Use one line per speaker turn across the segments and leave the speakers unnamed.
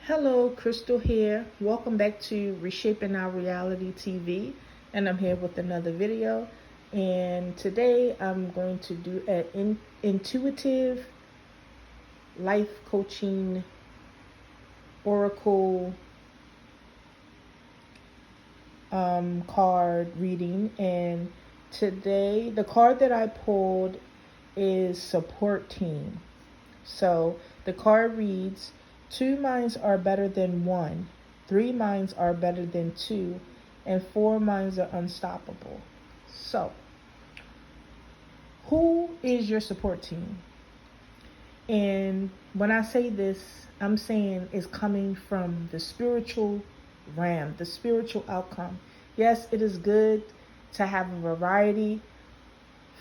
Hello, Crystal here. Welcome back to Reshaping Our Reality TV, and I'm here with another video. And today I'm going to do an intuitive life coaching oracle card reading. And today the card that I pulled is Support Team. So the card reads, 2 minds are better than 1, 3 minds are better than 2, and 4 minds are unstoppable. So, who is your support team? And when I say this, I'm saying it's coming from the spiritual realm, the spiritual outcome. Yes, it is good to have a variety.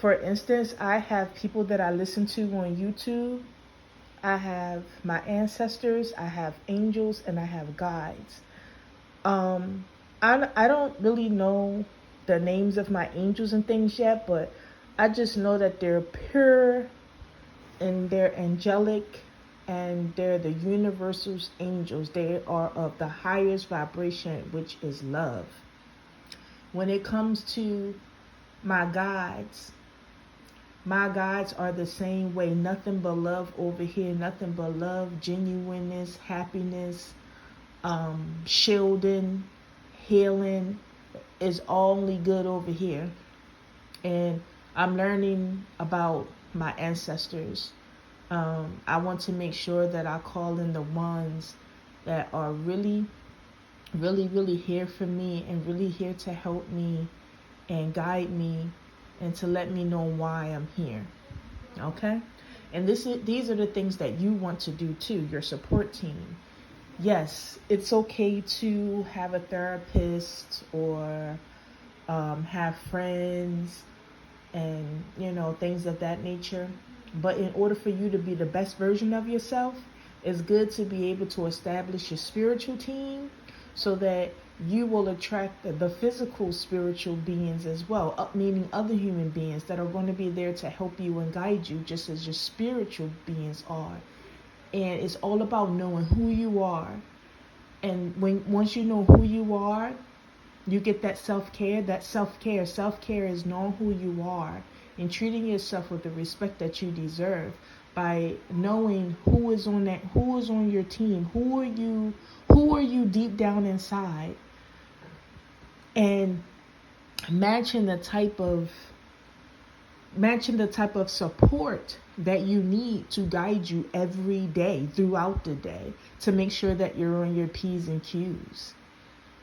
For instance, I have people that I listen to on YouTube. I have my ancestors, I have angels, and I have guides. I don't really know the names of my angels and things yet, but I just know that they're pure and they're angelic and they're the universal's angels. They are of the highest vibration, which is love. When it comes to my guides are the same way. Nothing but love over here. Nothing but love, genuineness, happiness, shielding, healing is only good over here. And I'm learning about my ancestors. I want to make sure that I call in the ones that are really, really, really here for me and really here to help me and guide me and to let me know why I'm here. Okay? And these are the things that you want to do too, your support team. Yes, it's okay to have a therapist or have friends and, things of that nature. But in order for you to be the best version of yourself, it's good to be able to establish your spiritual team so that you will attract the physical spiritual beings as well, meaning other human beings that are going to be there to help you and guide you just as your spiritual beings are. And it's all about knowing who you are. And once you know who you are, you get that self-care. Self-care is knowing who you are and treating yourself with the respect that you deserve by knowing who is on your team, who are you deep down inside, and matching the type of support that you need to guide you every day throughout the day to make sure that you're on your P's and Q's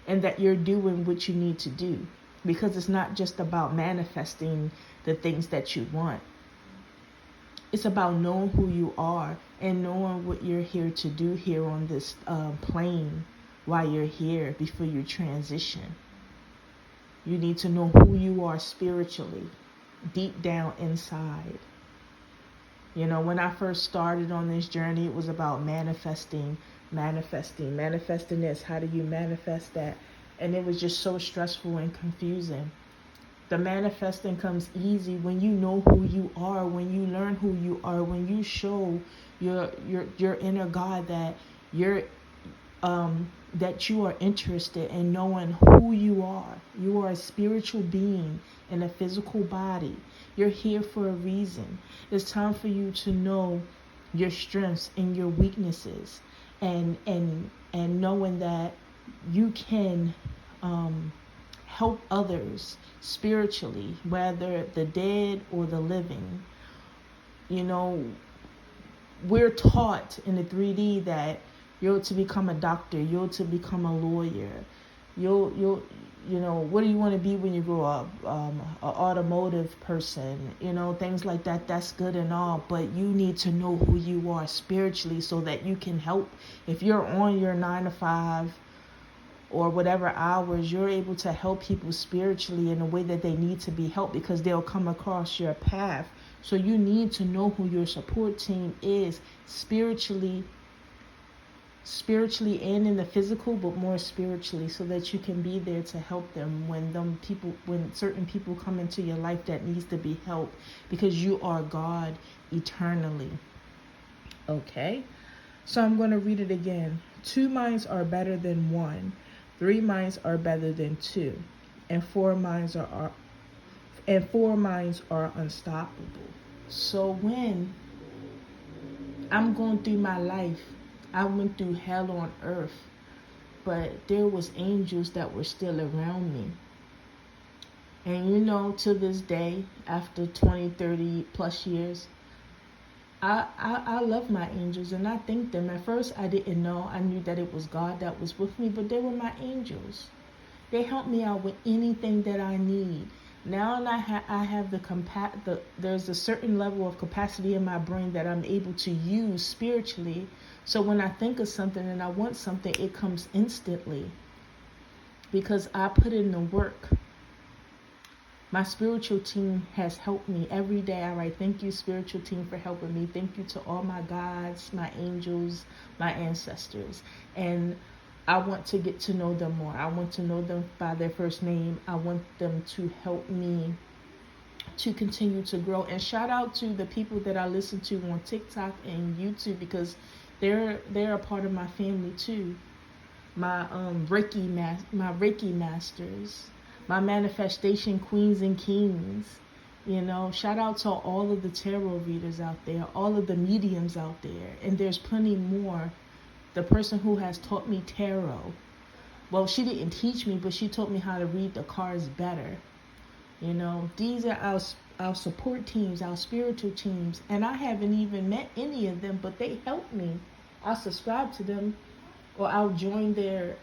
and that you're doing what you need to do, because it's not just about manifesting the things that you want. It's about knowing who you are and knowing what you're here to do here on this plane while you're here before you transition. You need to know who you are spiritually, deep down inside. When I first started on this journey, it was about manifesting this. How do you manifest that? And it was just so stressful and confusing. The manifesting comes easy when you know who you are, when you learn who you are, when you show your inner God that that you are interested in knowing who you are. You are a spiritual being in a physical body. You're here for a reason. It's time for you to know your strengths and your weaknesses, and knowing that you can help others spiritually, whether the dead or the living. We're taught in the 3D that you're to become a doctor, you're to become a lawyer, what do you want to be when you grow up? An automotive person, things like that. That's good and all, but you need to know who you are spiritually so that you can help. If you're on your 9 to 5 or whatever hours, you're able to help people spiritually in a way that they need to be helped, because they'll come across your path. So you need to know who your support team is spiritually and in the physical, but more spiritually, so that you can be there to help them when certain people come into your life that needs to be helped, because you are God eternally. Okay? So I'm going to read it again. 2 minds are better than 1. 3 minds are better than 2. And 4 minds are unstoppable. So when I'm going through my life, I went through hell on earth, but there was angels that were still around me. And to this day, after 20, 30 plus years, I love my angels and I thank them. At first, I didn't know. I knew that it was God that was with me, but they were my angels. They help me out with anything that I need. Now I have there's a certain level of capacity in my brain that I'm able to use spiritually. So when I think of something and I want something, it comes instantly because I put in the work. My spiritual team has helped me every day. I write, thank you, spiritual team, for helping me. Thank you to all my gods, my angels, my ancestors. And I want to get to know them more. I want to know them by their first name. I want them to help me to continue to grow. And shout out to the people that I listen to on TikTok and YouTube, because they're a part of my family too. My Reiki masters, my manifestation queens and kings. Shout out to all of the tarot readers out there, all of the mediums out there, and there's plenty more. The person who has taught me tarot, well, she didn't teach me, but she taught me how to read the cards better. These are our support teams, our spiritual teams, and I haven't even met any of them, but they help me. I subscribe to them, or I'll join their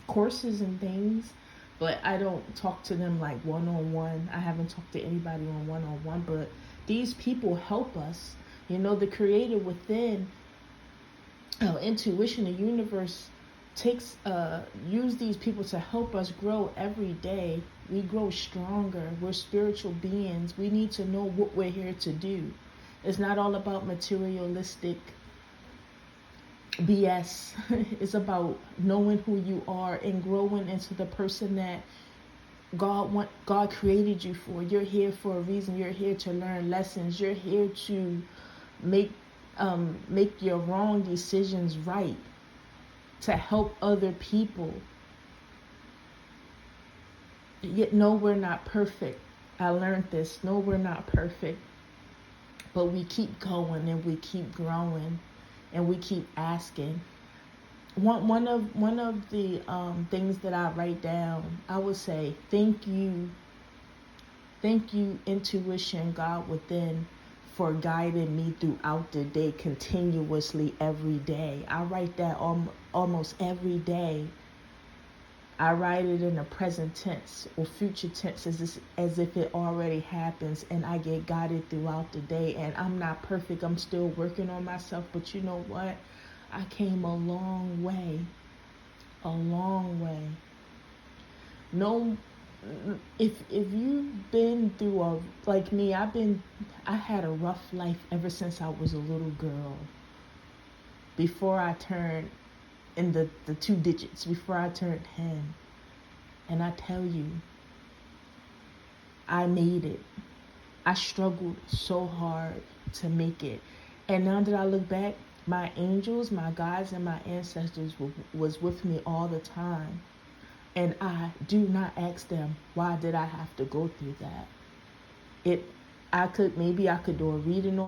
courses and things, but I don't talk to them like one-on-one. I haven't talked to anybody on one-on-one, but these people help us. The creator within, intuition, the universe use these people to help us grow every day. We grow stronger. We're spiritual beings. We need to know what we're here to do. It's not all about materialistic BS. It's about knowing who you are and growing into the person that God created you for. You're here for a reason. You're here to learn lessons. You're here to make your wrong decisions right, to help other people. Yet no, we're not perfect. I learned this. No, we're not perfect, but we keep going and we keep growing. And we keep asking. One of the things that I write down, I would say, thank you, intuition, God within, for guiding me throughout the day, continuously, every day. I write that almost every day. I write it in the present tense or future tense as if it already happens, and I get guided throughout the day. And I'm not perfect. I'm still working on myself, but you know what? I came a long way. A long way. No, if you've been through like me, I had a rough life ever since I was a little girl. Before I turned in the 2 digits, before I turned 10. And I tell you, I made it. I struggled so hard to make it. And now that I look back, my angels, my guides, and my ancestors was with me all the time. And I do not ask them, why did I have to go through that? Maybe I could do a reading on